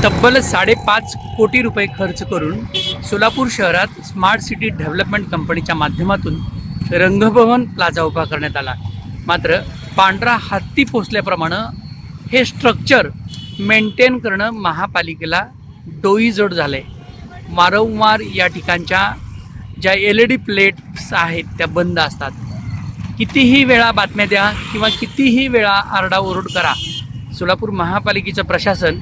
तब्बल 5.5 कोटी रुपये खर्च करून सोलापूर शहरात स्मार्ट सिटी डेव्हलपमेंट कंपनीच्या माध्यमातून रंगभवन प्लाझा उभा करण्यात आला. मात्र पांढरा हत्ती पोचल्याप्रमाणे हे स्ट्रक्चर मेंटेन करणं महापालिकेला डोईजड झालं आहे. वारंवार या ठिकाणच्या ज्या LED प्लेट्स आहेत त्या बंद असतात. कितीही वेळा बातम्या द्या किंवा कितीही वेळा आरडाओरड करा, सोलापूर महापालिकेचं प्रशासन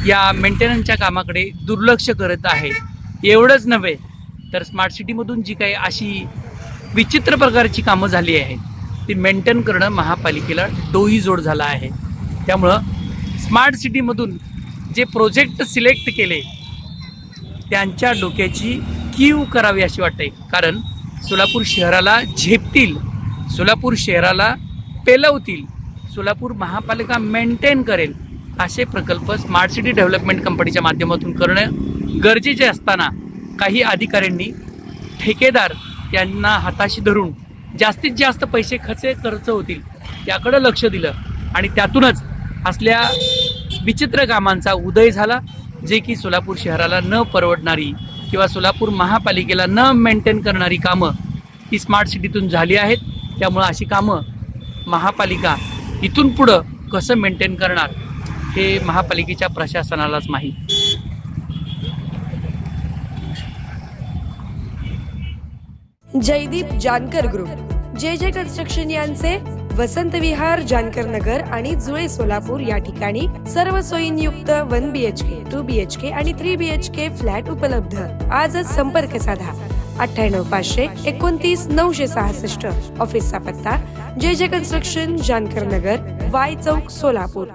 या मेंटेनन्सच्या कामाकडे दुर्लक्ष करत आहे. एवढंच नव्हे तर स्मार्ट सिटीमधून जी काही अशी विचित्र प्रकारची कामं झाली आहेत ती मेंटेन करणं महापालिकेला डोईजोड झालं आहे. त्यामुळं स्मार्ट सिटीमधून जे प्रोजेक्ट सिलेक्ट केले त्यांच्या डोक्याची कीव करावी अशी वाटते. कारण सोलापूर शहराला झेपतील, सोलापूर शहराला पेलवतील, सोलापूर महापालिका मेंटेन करेल असे प्रकल्प स्मार्ट सिटी डेव्हलपमेंट कंपनीच्या माध्यमातून करणं गरजेचे असताना काही अधिकाऱ्यांनी ठेकेदार यांना हाताशी धरून जास्तीत जास्त पैसे कसे खर्च होतील याकडे लक्ष दिलं आणि त्यातूनच असल्या विचित्र कामांचा उदय झाला, जे की सोलापूर शहराला न परवडणारी किंवा सोलापूर महापालिकेला न मेंटेन करणारी कामं ही स्मार्ट सिटीतून झाली आहेत. त्यामुळं अशी कामं महापालिका इथून पुढं कसं मेंटेन करणार हे महापालिकेच्या प्रशासनालाच माहीत. जयदीप जानकर ग्रुप, जे कन्स्ट्रक्शन यांचे वसंत विहार, जानकर नगर आणि जुळे सोलापूर या ठिकाणी सर्व सोयींयुक्त 1 BHK, 2 BHK आणि 3 BHK फ्लॅट उपलब्ध. आजच संपर्क साधा 98 500 29 966. ऑफिसचा पत्ता जे कन्स्ट्रक्शन, जानकर नगर, वाय चौक, सोलापूर.